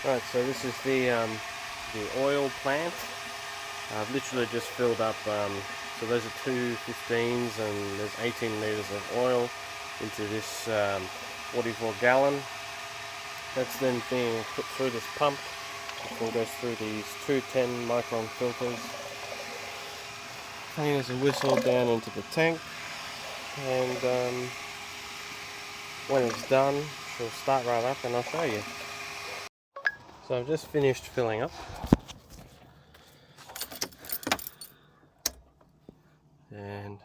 Right, so this is the oil plant. I've literally just filled up, so those are two 15s and there's 18 litres of oil into this 44 gallon. That's then being put through this pump. It then goes through these two 10 micron filters. Clean as a whistle down into the tank, and when it's done, she'll start right up and I'll show you. So I've just finished filling up. And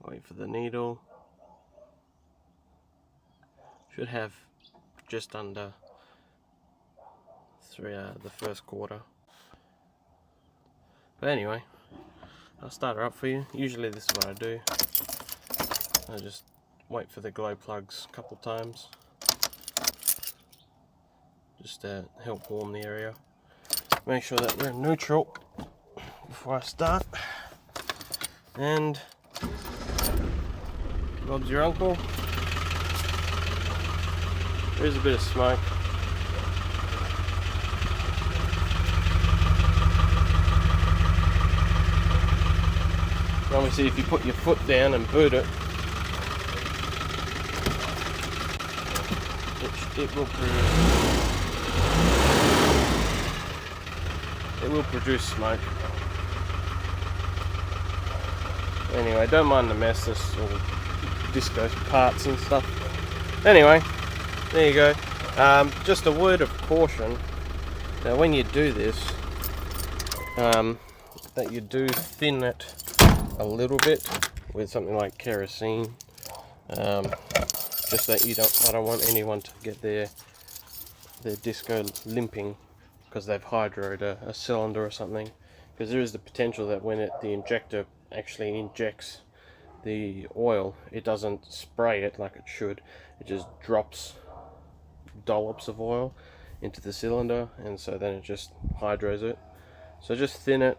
wait for the needle. Should have just under the first quarter. But anyway, I'll start her up for you. Usually this is what I do. I just wait for the glow plugs a couple times, just to help warm the area. Make sure that we're in neutral before I start. And Bob's your uncle. There's a bit of smoke. Obviously, if you put your foot down and boot it, it will produce smoke. Anyway, don't mind the mess. There's all disco parts and stuff. Anyway, there you go. Just a word of caution. Now, when you do this, that you do thin it a little bit with something like kerosene, just that I don't want anyone to get their disco limping because they've hydroed a cylinder or something, because there is the potential that when the injector actually injects the oil, it doesn't spray it like it should. It just drops dollops of oil into the cylinder, and so then it just hydros it. So just thin it.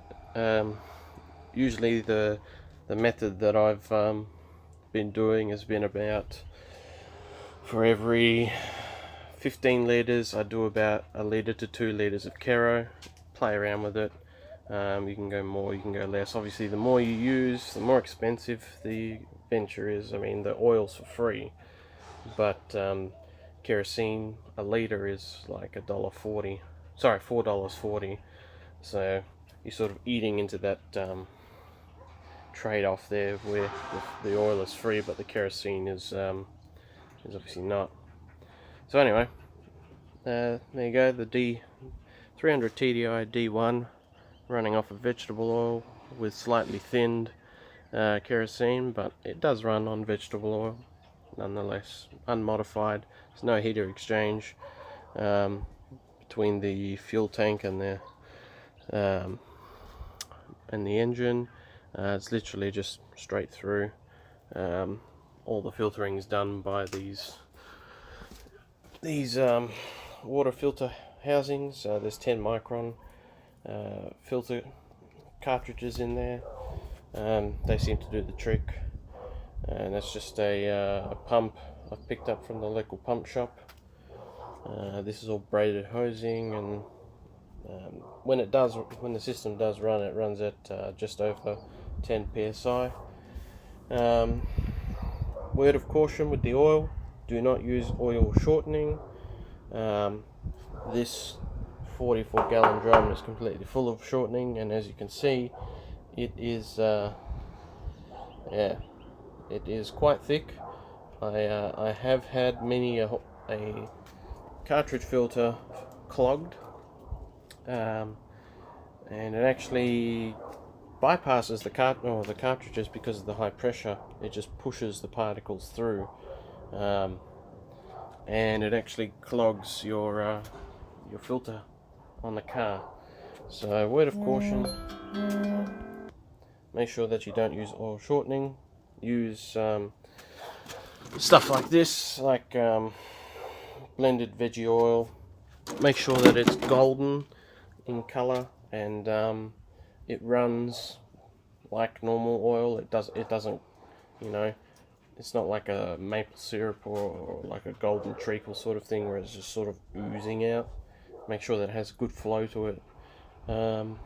Usually the method that I've been doing has been about, for every 15 litres I do about 1 litre to 2 litres of Kero. Play around with it. You can go more, you can go less. Obviously the more you use, the more expensive the venture is. I mean, the oil's for free, but kerosene, 1 litre is like $1.40. Sorry, $4.40. So you're sort of eating into that trade-off there, where the oil is free but the kerosene is obviously not. So anyway, there you go, the D300 TDI D1 running off of vegetable oil with slightly thinned kerosene, but it does run on vegetable oil nonetheless, unmodified. There's no heater exchange between the fuel tank and the engine. It's literally just straight through. All the filtering is done by these water filter housings. There's 10 micron filter cartridges in there. They seem to do the trick, and that's just a pump I've picked up from the local pump shop. This is all braided hosing, and when the system does run, it runs at just over 10 psi. Word of caution with the oil: do not use oil shortening. This 44 gallon drum is completely full of shortening, and as you can see, it is it is quite thick. I have had many a cartridge filter clogged, and it actually bypasses the cartridges because of the high pressure. It just pushes the particles through, and it actually clogs your filter on the car. So word of caution: make sure that you don't use oil shortening. Use stuff like this, like blended veggie oil. Make sure that it's golden in color, and it runs like normal oil. It doesn't, it's not like a maple syrup or like a golden treacle sort of thing where it's just sort of oozing out. make sure that it has good flow to it, and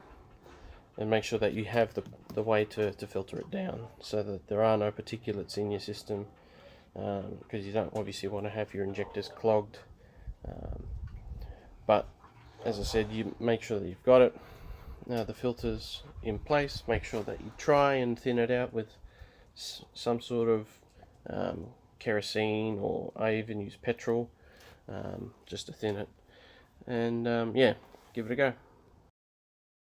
make sure that you have the way to filter it down so that there are no particulates in your system, because you don't obviously want to have your injectors clogged. But as I said, you make sure that you've got it. Now the filter's in place, make sure that you try and thin it out with some sort of kerosene, or I even use petrol just to thin it. And yeah, give it a go.